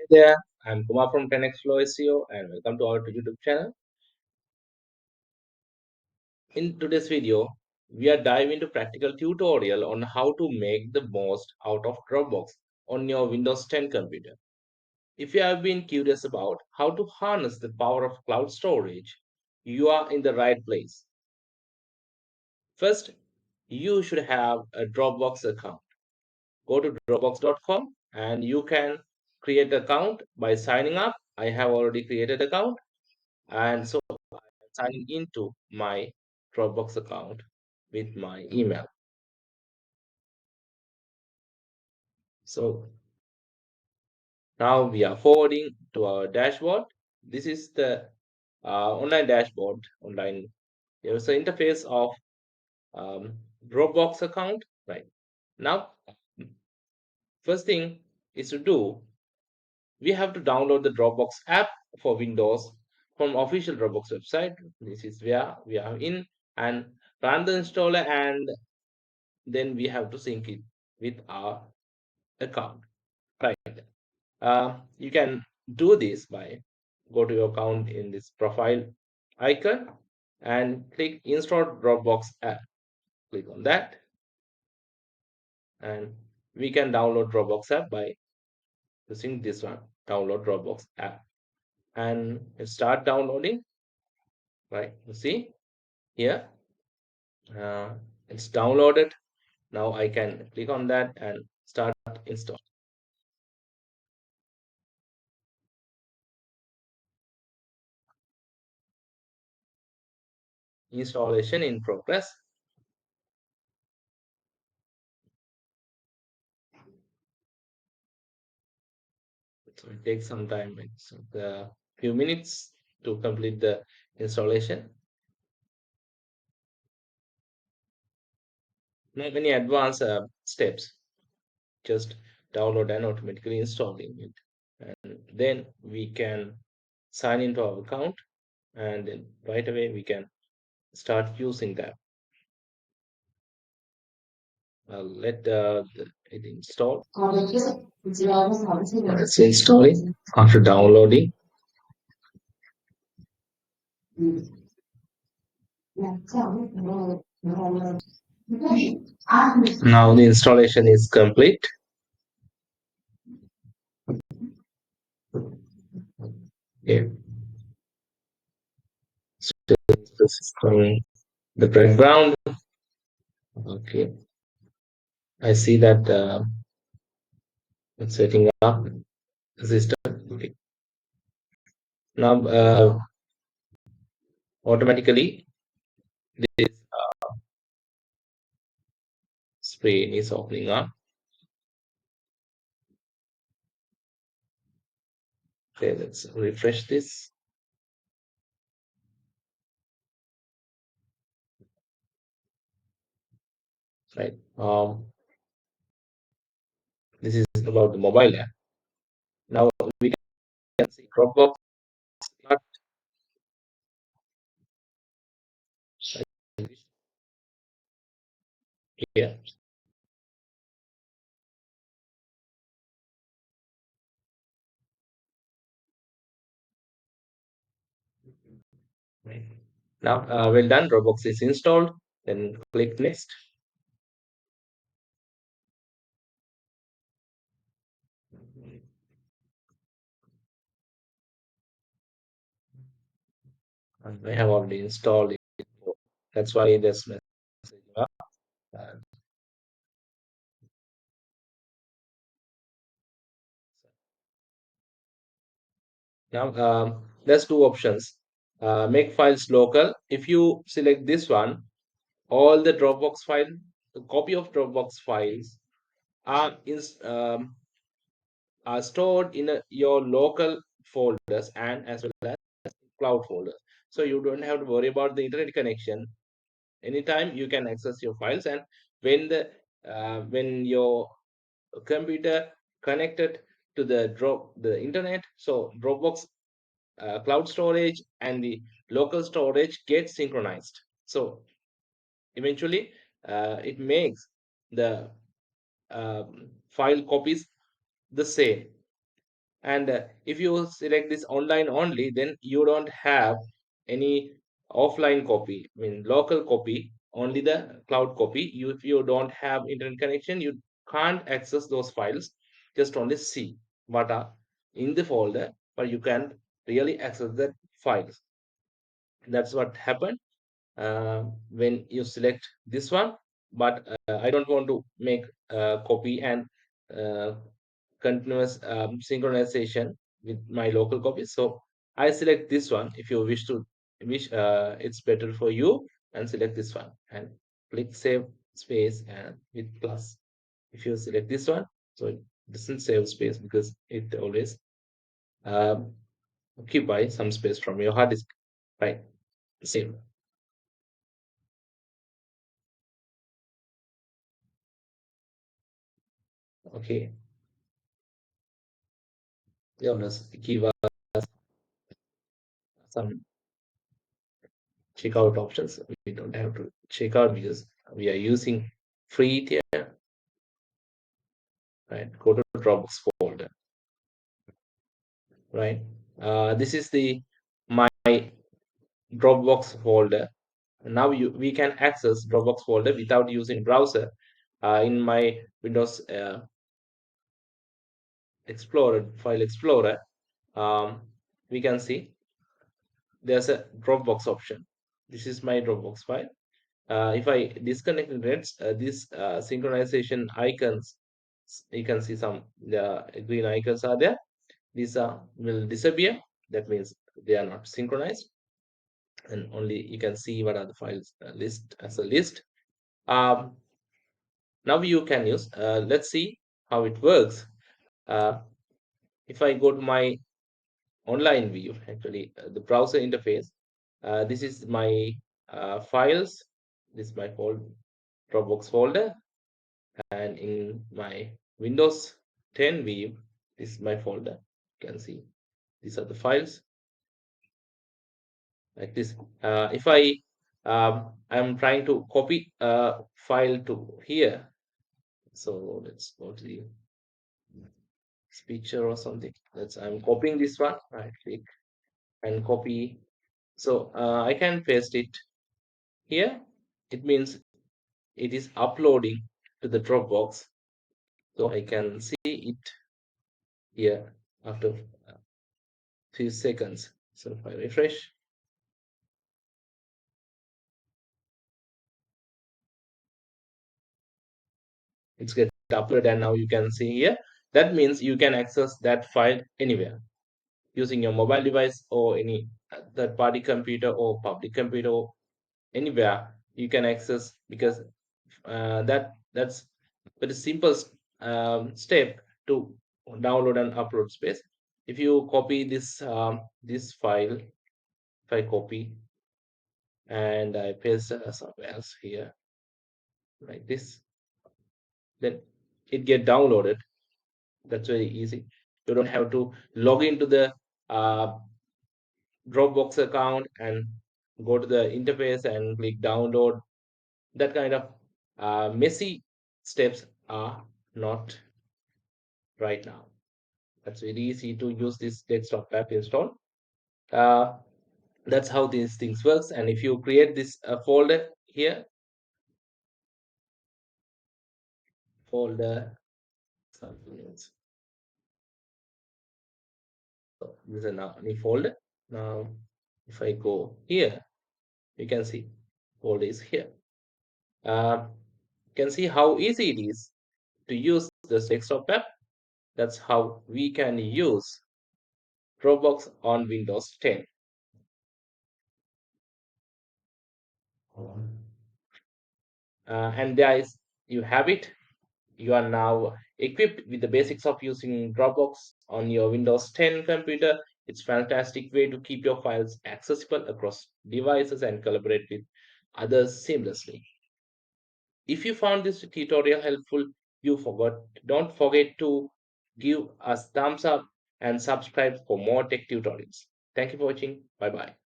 there, I'm Kumar from 10x Flow SEO and welcome to our YouTube channel. In today's video, we are diving into practical tutorial on how to make the most out of Dropbox on your Windows 10 computer. If you have been curious about how to harness the power of cloud storage, you are in the right place. First, you should have a Dropbox account. Go to dropbox.com and you can create an account by signing up. I have already created an account and so signing into my Dropbox account with my email. So now we are forwarding to our dashboard. This is the online dashboard, online user interface of Dropbox account. Right now, first thing is to do, we have to download the Dropbox app for Windows from official Dropbox website. This is where we are in and run the installer, and then we have to sync it with our account. Right. You can do this by go to your account in this profile icon and click install Dropbox app. Click on that and we can download Dropbox app by using this one, download Dropbox app, and start downloading. Right, you see here, uh, it's downloaded. Now I can click on that and start install. Installation in progress. So it takes some time. It's a few minutes to complete the installation. Not many advanced steps. Just download and automatically installing it, and then we can sign into our account, and then right away we can start using that. Let it install. It's installing after downloading. Now the installation is complete. Okay. So this is from the background. Okay. I see that it's setting up the system. Okay. Now automatically this screen is opening up. Okay, let's refresh this. Right. This is about the mobile app. Now we can see Dropbox not here. Right. Now, well done. Dropbox is installed. Then click next. And I have already installed it. That's why this message. Uh, Now, there's two options. Make files local. If you select this one, all the Dropbox file, the copy of Dropbox files are are stored in your local folders and as well as cloud folders. So you don't have to worry about the internet connection. Anytime you can access your files, and when your computer connected to the internet, so Dropbox cloud storage and the local storage get synchronized. So eventually, it makes the file copies the same. And if you select this online only, then you don't have any offline copy, I mean local copy, only the cloud copy. If you don't have internet connection, you can't access those files, just only see what are in the folder, but you can't really access the files. That's what happened when you select this one. But I don't want to make a copy and uh, continuous synchronization with my local copy. So I select this one. If you wish it's better for you, and select this one and click save space and with plus. If you select this one, so it doesn't save space because it always um, occupy some space from your hard disk. Right. Save. Okay. Yeah, let's give us some checkout options. We don't have to check out because we are using free tier, right? Go to Dropbox folder, right? This is the my Dropbox folder. Now we can access Dropbox folder without using browser. In my Windows Explorer, File Explorer, um, we can see there's a Dropbox option. This is my Dropbox file. If I disconnect it, these synchronization icons, you can see some the green icons are there. These are will disappear. That means they are not synchronized, and only you can see what are the files list as a list. Um, Now you can use. Let's see how it works. Uh, if I go to my online view, actually the browser interface, this is my files. This is my Dropbox folder, and in my Windows 10 view, this is my folder. You can see these are the files like this. If I'm trying to copy a file to here, so let's go to the picture or something. I'm copying this one. Right click and copy. So I can paste it here. It means it is uploading to the Dropbox. So I can see it here after a few seconds. So if I refresh, it's get uploaded, and now you can see here. That means you can access that file anywhere using your mobile device or any third party computer or public computer, or anywhere you can access, because that's very simple step to download and upload space. If you copy this file, if I copy and I paste somewhere else here like this, then it get downloaded. That's very easy. You don't have to log into the uh, Dropbox account and go to the interface and click download. That kind of messy steps are not right now. That's very easy to use this desktop app install. Uh, that's how these things works. And if you create this folder here, folder something else. So this is a new folder. Now, if I go here, you can see folder is here. You can see how easy it is to use this desktop app. That's how we can use Dropbox on Windows 10. And guys, you have it. You are now equipped with the basics of using Dropbox on your Windows 10 computer. It's a fantastic way to keep your files accessible across devices and collaborate with others seamlessly. If you found this tutorial helpful, don't forget to give us thumbs up and subscribe for more tech tutorials. Thank you for watching. Bye bye.